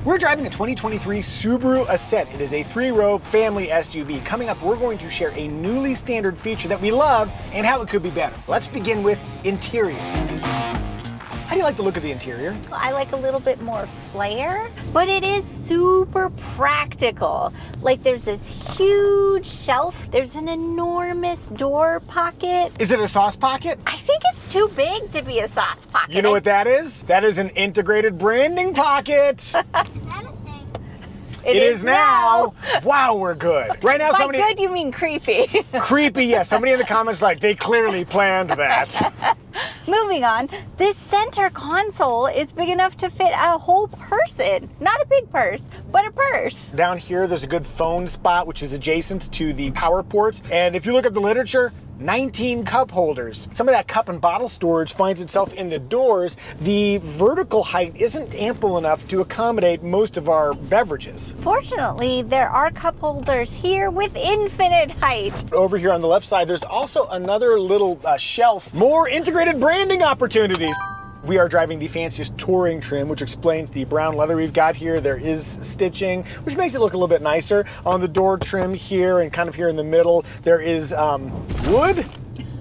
We're driving a 2023 Subaru Ascent. It is a 3-row family SUV. Coming up, we're going to share a newly standard feature that we love and how it could be better. Let's begin with interior. How do you like the look of the interior? I like a little bit more flair, but it is super practical. Like there's this huge shelf. There's an enormous door pocket. Is it a sauce pocket? I think it's too big to be a sauce pocket. You know what that is? That is an integrated branding pocket. It is now. Wow, we're good. Right now, By good, you mean creepy. Creepy, yes. Somebody in the comments like, they clearly planned that. Moving on, this center console is big enough to fit a whole person. Not a big purse, but a purse. Down here, there's a good phone spot, which is adjacent to the power ports. And if you look at the literature, 19 cup holders. Some of that cup and bottle storage finds itself in the doors. The vertical height isn't ample enough to accommodate most of our beverages. Fortunately, there are cup holders here with infinite height. Over here on the left side, there's also another little shelf. More integrated branding opportunities. We are driving the fanciest touring trim, which explains the brown leather we've got here. There is stitching, which makes it look a little bit nicer. On the door trim here and kind of here in the middle, there is wood.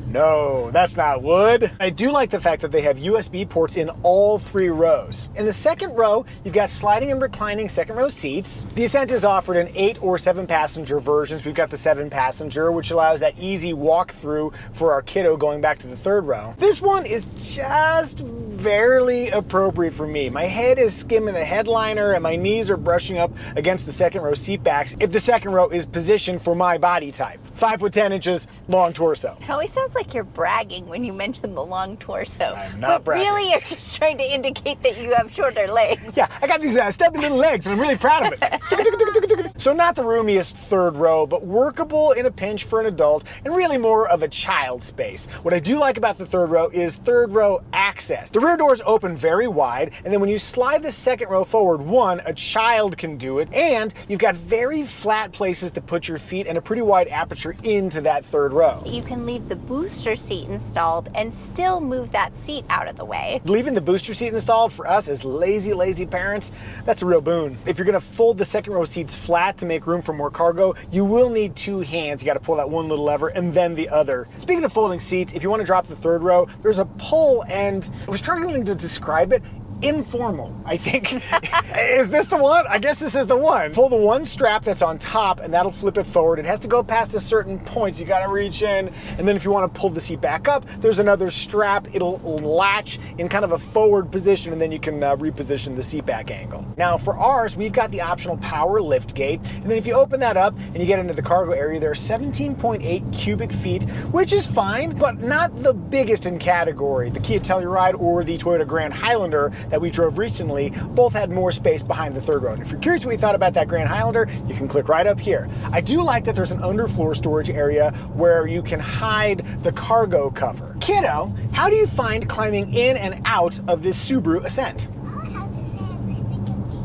No, that's not wood. I do like the fact that they have USB ports in all 3 rows. In the second row, you've got sliding and reclining second row seats. The Ascent is offered in 8 or 7 passenger versions. We've got the 7 passenger, which allows that easy walk through for our kiddo going back to the 3rd row. This one is just barely appropriate for me. My head is skimming the headliner and my knees are brushing up against the second row seat backs if the second row is positioned for my body type. 5 foot 10 inches, long torso. It always sounds like you're bragging when you mention the long torso. I'm not bragging. Really, you're just trying to indicate that you have shorter legs. Yeah, I got these stubby little legs and I'm really proud of it. So not the roomiest 3rd row, but workable in a pinch for an adult and really more of a child space. What I do like about the 3rd row is 3rd row access. The rear doors open very wide, and then when you slide the 2nd row forward, a child can do it, and you've got very flat places to put your feet and a pretty wide aperture into that 3rd row. You can leave the booster seat installed and still move that seat out of the way. Leaving the booster seat installed for us as lazy parents, that's a real boon. If you're gonna fold the 2nd row seats flat to make room for more cargo, you will need 2 hands. You gotta pull that one little lever and then the other. Speaking of folding seats, if you wanna drop the 3rd row, there's a pull, and I was struggling to describe it. Informal, I think. Is this the one? I guess this is the one. Pull the one strap that's on top and that'll flip it forward. It has to go past a certain point, so you gotta reach in. And then if you wanna pull the seat back up, there's another strap. It'll latch in kind of a forward position, and then you can reposition the seat back angle. Now for ours, we've got the optional power lift gate. And then if you open that up and you get into the cargo area, there are 17.8 cubic feet, which is fine, but not the biggest in category. The Kia Telluride or the Toyota Grand Highlander that we drove recently both had more space behind the 3rd row. And if you're curious what you thought about that Grand Highlander, you can click right up here. I do like that there's an underfloor storage area where you can hide the cargo cover. Kiddo, how do you find climbing in and out of this Subaru Ascent? All I have to say is I think it's easy.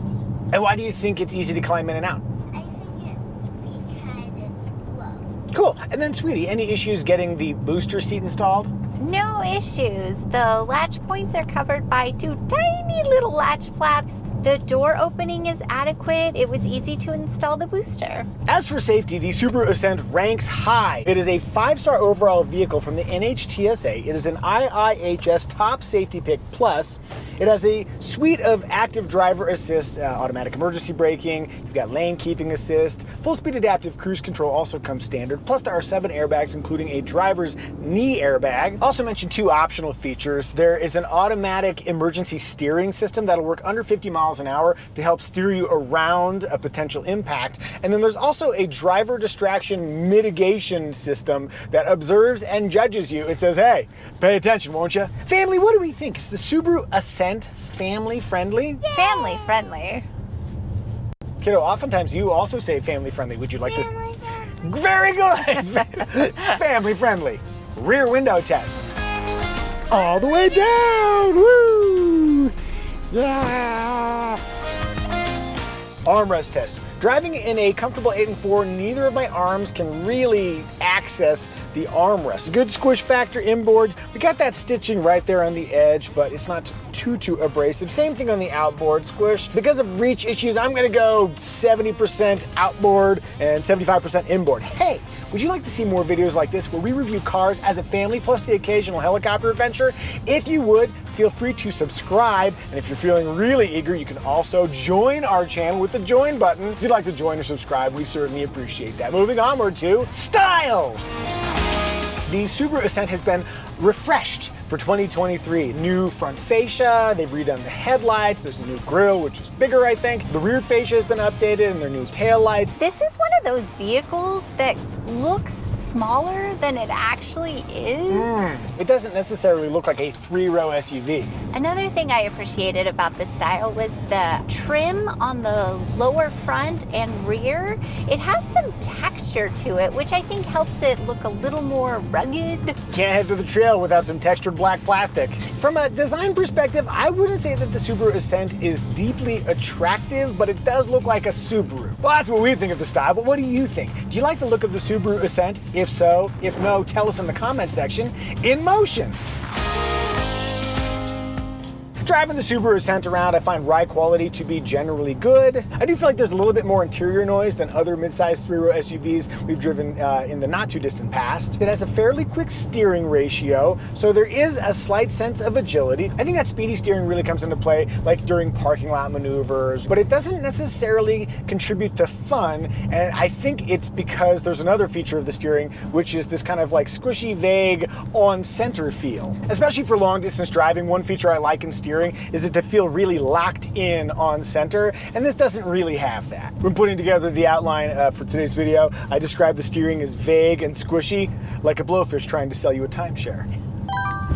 And why do you think it's easy to climb in and out? I think it's because it's low. Cool. And then, sweetie, any issues getting the booster seat installed? No issues. The latch points are covered by 2 tiny little latch flaps. The door opening is adequate. It was easy to install the booster. As for safety, the Subaru Ascent ranks high. It is a 5-star overall vehicle from the NHTSA. It is an IIHS Top Safety Pick Plus. It has a suite of active driver assist, automatic emergency braking. You've got lane keeping assist. Full speed adaptive cruise control also comes standard. Plus there are 7 airbags, including a driver's knee airbag. Also mentioned 2 optional features. There is an automatic emergency steering system that'll work under 50 miles an hour to help steer you around a potential impact. And then there's also a driver distraction mitigation system that observes and judges you. It says, hey, pay attention, won't you? Family, what do we think? Is the Subaru Ascent family friendly? Yay! Family friendly. Kiddo, oftentimes you also say family friendly. Would you like this? Family friendly. Very good. Family friendly. Rear window test. All the way down. Woo! Yeah! Armrest test. Driving in a comfortable 8 and 4, neither of my arms can really access the armrest. Good squish factor inboard. We got that stitching right there on the edge, but it's not too abrasive. Same thing on the outboard squish. Because of reach issues, I'm gonna go 70% outboard and 75% inboard. Hey, would you like to see more videos like this where we review cars as a family plus the occasional helicopter adventure? If you would, feel free to subscribe. And if you're feeling really eager, you can also join our channel with the join button. If you'd like to join or subscribe, we certainly appreciate that. Moving onward to style. The Subaru Ascent has been refreshed for 2023. New front fascia, they've redone the headlights, there's a new grille, which is bigger, I think. The rear fascia has been updated and their new tail lights. This is one of those vehicles that looks smaller than it actually is. It doesn't necessarily look like a 3-row SUV. Another thing I appreciated about the style was the trim on the lower front and rear. It has some texture to it, which I think helps it look a little more rugged. Can't head to the trail without some textured black plastic. From a design perspective, I wouldn't say that the Subaru Ascent is deeply attractive, but it does look like a Subaru. Well, that's what we think of the style, but what do you think? Do you like the look of the Subaru Ascent? If so, if no, tell us in the comment section. In motion. Driving the Subaru Ascent around, I find ride quality to be generally good. I do feel like there's a little bit more interior noise than other mid-sized 3-row SUVs we've driven in the not too distant past. It has a fairly quick steering ratio, so there is a slight sense of agility. I think that speedy steering really comes into play like during parking lot maneuvers, but it doesn't necessarily contribute to fun, and I think it's because there's another feature of the steering, which is this kind of like squishy, vague, on-center feel. Especially for long distance driving, one feature I like in steering is it to feel really locked in on center, and this doesn't really have that. When putting together the outline for today's video, I described the steering as vague and squishy, like a blowfish trying to sell you a timeshare.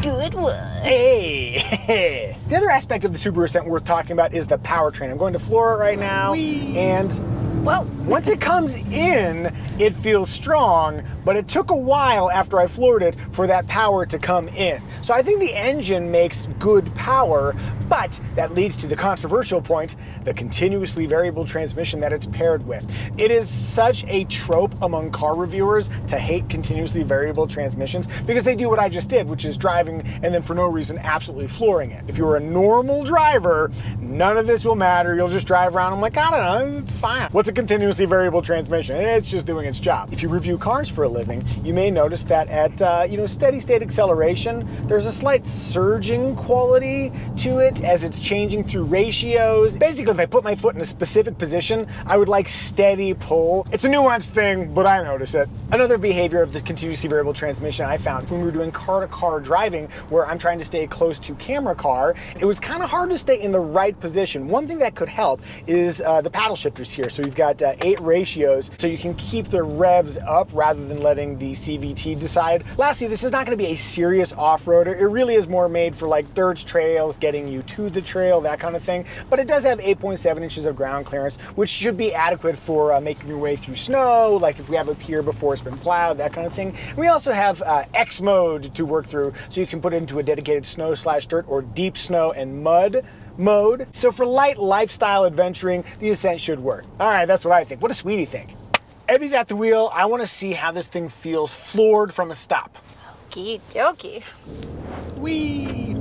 Good one. Hey! The other aspect of the Subaru Ascent worth talking about is the powertrain. I'm going to floor it right now, and well, once it comes in, it feels strong, but it took a while after I floored it for that power to come in. So I think the engine makes good power, but that leads to the controversial point, the continuously variable transmission that it's paired with. It is such a trope among car reviewers to hate continuously variable transmissions because they do what I just did, which is driving and then for no reason absolutely flooring it. If you're a normal driver, none of this will matter. You'll just drive around. I'm like, I don't know, it's fine. What's a continuously variable transmission? It's just doing its job. If you review cars for a living, you may notice that at steady state acceleration, there's a slight surging quality to it as it's changing through ratios. Basically, if I put my foot in a specific position, I would like steady pull. It's a nuanced thing, but I notice it. Another behavior of the continuously variable transmission I found when we were doing car-to-car driving, where I'm trying to stay close to camera car, it was kind of hard to stay in the right position. One thing that could help is the paddle shifters here. So you've got 8 ratios, so you can keep the revs up rather than letting the CVT decide. Lastly, this is not going to be a serious off-roader. It really is more made for like dirt trails, getting you to the trail, that kind of thing. But it does have 8.7 inches of ground clearance, which should be adequate for making your way through snow, like if we have a pier before it's been plowed, that kind of thing. We also have X mode to work through, so you can put it into a dedicated snow/dirt or deep snow and mud mode. So for light lifestyle adventuring, the Ascent should work. All right, that's what I think. What does Sweetie think? Evie's at the wheel. I want to see how this thing feels floored from a stop. Okie dokie. Whee!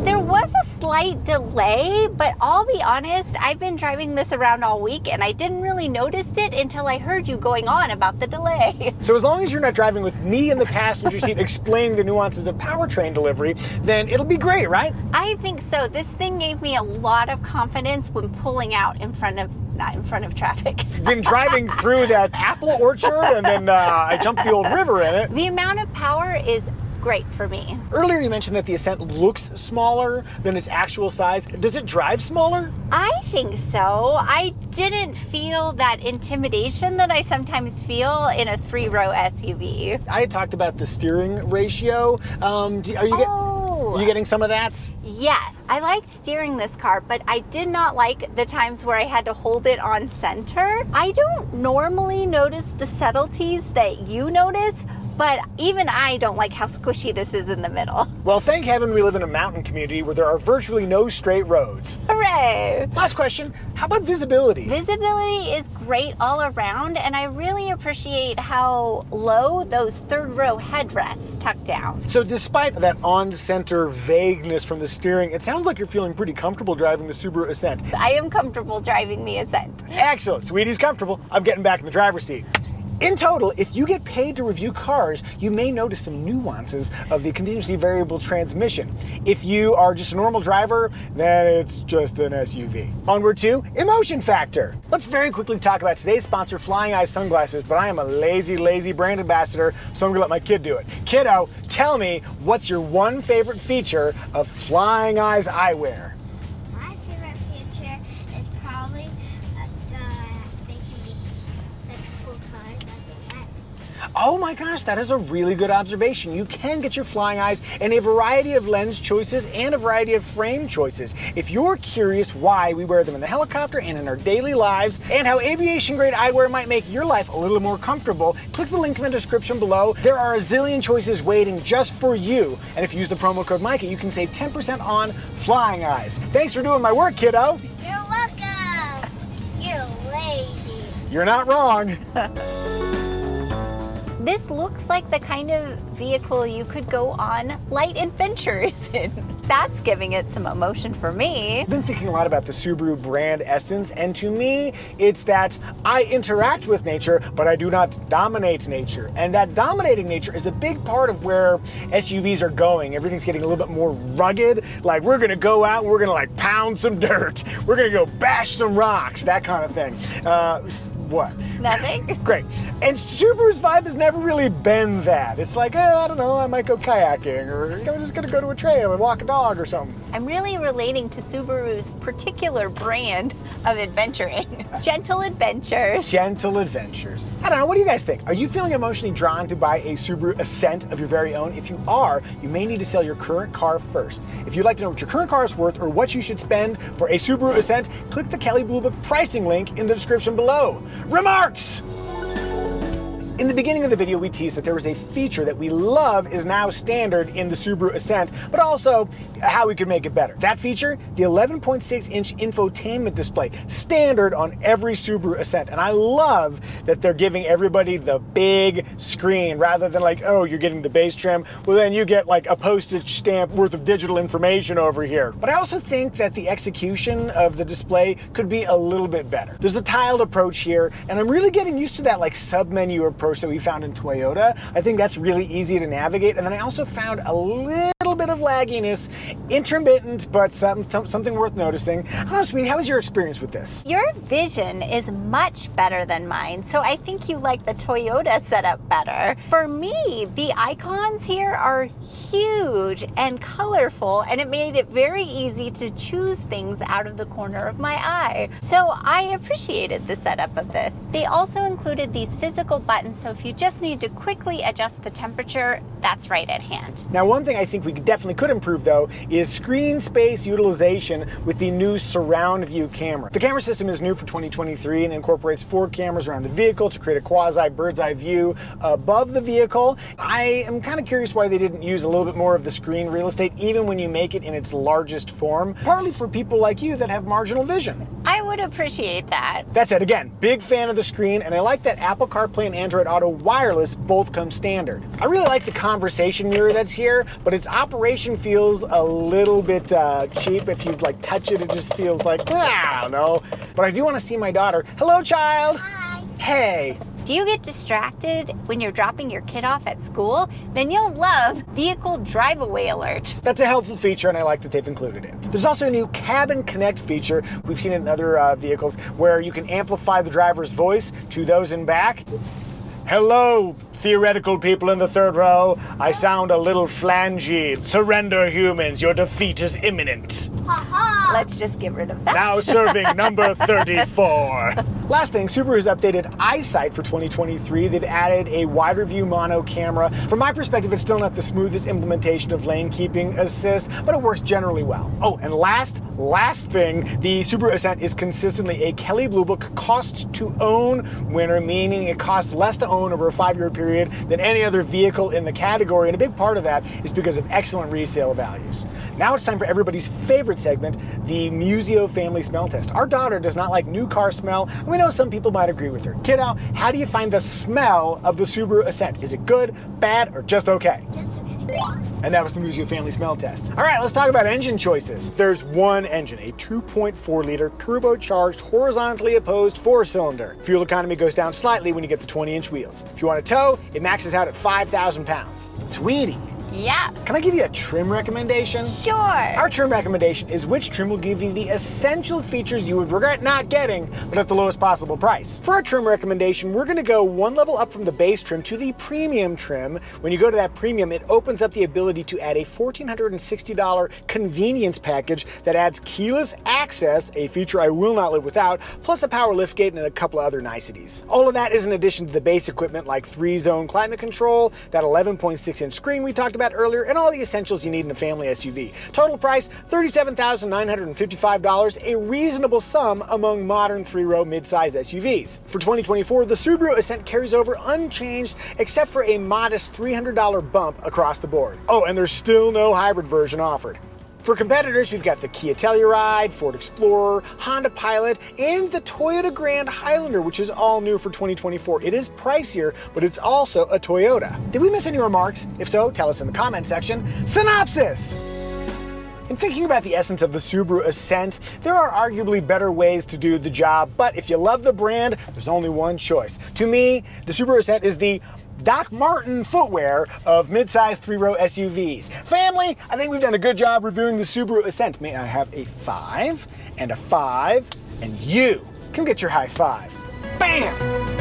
There was a slight delay, but I'll be honest, I've been driving this around all week and I didn't really notice it until I heard you going on about the delay. So as long as you're not driving with me in the passenger seat explaining the nuances of powertrain delivery, then it'll be great, right? I think so. This thing gave me a lot of confidence when pulling out not in front of traffic. Been driving through that apple orchard and then I jumped the old river in it. The amount of power is great for me. Earlier you mentioned that the Ascent looks smaller than its actual size. Does it drive smaller? I think so. I didn't feel that intimidation that I sometimes feel in a 3-row SUV. I had talked about the steering ratio. Are you getting some of that? Yes, I liked steering this car, but I did not like the times where I had to hold it on center. I don't normally notice the subtleties that you notice, but even I don't like how squishy this is in the middle. Well, thank heaven we live in a mountain community where there are virtually no straight roads. Hooray! Last question, how about visibility? Visibility is great all around, and I really appreciate how low those third row headrests tuck down. So despite that on-center vagueness from the steering, it sounds like you're feeling pretty comfortable driving the Subaru Ascent. I am comfortable driving the Ascent. Excellent, Sweetie's comfortable. I'm getting back in the driver's seat. In total, if you get paid to review cars, you may notice some nuances of the continuously variable transmission. If you are just a normal driver, then it's just an SUV. Onward to emotion factor. Let's very quickly talk about today's sponsor, Flying Eyes Sunglasses, but I am a lazy brand ambassador, so I'm gonna let my kid do it. Kiddo, tell me, what's your one favorite feature of Flying Eyes eyewear? My favorite feature is probably they can be such cool colors like the lens. Oh my gosh, that is a really good observation. You can get your Flying Eyes in a variety of lens choices and a variety of frame choices. If you're curious why we wear them in the helicopter and in our daily lives, and how aviation grade eyewear might make your life a little more comfortable, click the link in the description below. There are a zillion choices waiting just for you. And if you use the promo code Micah, you can save 10% on Flying Eyes. Thanks for doing my work, kiddo. You're welcome. You're lazy. You're not wrong. This looks like the kind of vehicle you could go on light adventures in. That's giving it some emotion for me. I've been thinking a lot about the Subaru brand essence, and to me, it's that I interact with nature, but I do not dominate nature. And that dominating nature is a big part of where SUVs are going. Everything's getting a little bit more rugged. Like, we're gonna go out and we're gonna like pound some dirt. We're gonna go bash some rocks, that kind of thing. What? Nothing? Great. And Subaru's vibe has never really been that. It's like, I don't know, I might go kayaking, or I'm just gonna go to a trail and walk a dog or something. I'm really relating to Subaru's particular brand of adventuring. Gentle adventures. Gentle adventures. I don't know, what do you guys think? Are you feeling emotionally drawn to buy a Subaru Ascent of your very own? If you are, you may need to sell your current car first. If you'd like to know what your current car is worth or what you should spend for a Subaru Ascent, click the Kelley Blue Book pricing link in the description below. Remarks! In the beginning of the video, we teased that there was a feature that we love is now standard in the Subaru Ascent, but also how we could make it better. That feature, the 11.6-inch infotainment display, standard on every Subaru Ascent. And I love that they're giving everybody the big screen rather than like, oh, you're getting the base trim. Well, then you get like a postage stamp worth of digital information over here. But I also think that the execution of the display could be a little bit better. There's a tiled approach here, and I'm really getting used to that like sub-menu approach that we found in Toyota. I think that's really easy to navigate. And then I also found a little bit of lagginess, intermittent, but something worth noticing. I don't know, Sweetie, how was your experience with this? Your vision is much better than mine, so I think you like the Toyota setup better. For me, the icons here are huge and colorful, and it made it very easy to choose things out of the corner of my eye. So I appreciated the setup of this. They also included these physical buttons, so if you just need to quickly adjust the temperature, that's right at hand. Now, one thing I think we definitely could improve, though, is screen space utilization with the new surround view camera. The camera system is new for 2023 and incorporates 4 cameras around the vehicle to create a quasi bird's eye view above the vehicle. I am kind of curious why they didn't use a little bit more of the screen real estate, even when you make it in its largest form, partly for people like you that have marginal vision. I would appreciate that. That said, again, big fan of the screen, and I like that Apple CarPlay and Android Auto wireless both come standard. I really like the conversation mirror that's here, but its operation feels a little bit cheap. If you like touch it, it just feels like, I don't know. But I do want to see my daughter. Hello, child. Hi. Hey. Do you get distracted when you're dropping your kid off at school? Then you'll love Vehicle Drive Away Alert. That's a helpful feature, and I like that they've included it. There's also a new Cabin Connect feature. We've seen it in other vehicles where you can amplify the driver's voice to those in back. Hello, theoretical people in the third row. I sound a little flangey. Surrender, humans. Your defeat is imminent. Ha ha. Let's just get rid of that. Now serving number 34. Last thing, Subaru's updated eyesight for 2023. They've added a wider view mono camera. From my perspective, it's still not the smoothest implementation of lane keeping assist, but it works generally well. Oh, and last thing, the Subaru Ascent is consistently a Kelley Blue Book cost to own winner, meaning it costs less to own over a 5-year period than any other vehicle in the category, and a big part of that is because of excellent resale values. Now it's time for everybody's favorite segment, the Muzio family smell test. Our daughter does not like new car smell, and we know some people might agree with her. Kiddo, how do you find the smell of the Subaru Ascent? Is it good, bad, or just okay? Just okay. And that was the Muzio family smell test. All right, let's talk about engine choices. There's one engine, a 2.4-liter turbocharged, horizontally opposed 4-cylinder. Fuel economy goes down slightly when you get the 20-inch wheels. If you want to tow, it maxes out at 5,000 pounds. Sweetie, Yeah. can I give you a trim recommendation? Sure. Our trim recommendation is which trim will give you the essential features you would regret not getting, but at the lowest possible price. For our trim recommendation, we're going to go one level up from the base trim to the premium trim. When you go to that premium, it opens up the ability to add a $1,460 convenience package that adds keyless access, a feature I will not live without, plus a power liftgate and a couple of other niceties. All of that is in addition to the base equipment like 3-zone climate control, that 11.6-inch screen we talked about earlier, and all the essentials you need in a family SUV. Total price, $37,955, a reasonable sum among modern 3-row midsize SUVs. For 2024, the Subaru Ascent carries over unchanged except for a modest $300 bump across the board. Oh, and there's still no hybrid version offered. For competitors, we've got the Kia Telluride, Ford Explorer, Honda Pilot, and the Toyota Grand Highlander, which is all new for 2024. It is pricier, but it's also a Toyota. Did we miss any remarks? If so, tell us in the comment section. Synopsis! In thinking about the essence of the Subaru Ascent, there are arguably better ways to do the job, but if you love the brand, there's only one choice. To me, the Subaru Ascent is the Doc Martin footwear of mid-sized 3-row SUVs. Family, I think we've done a good job reviewing the Subaru Ascent. May I have a 5 and a 5, and you can get your high five. Bam!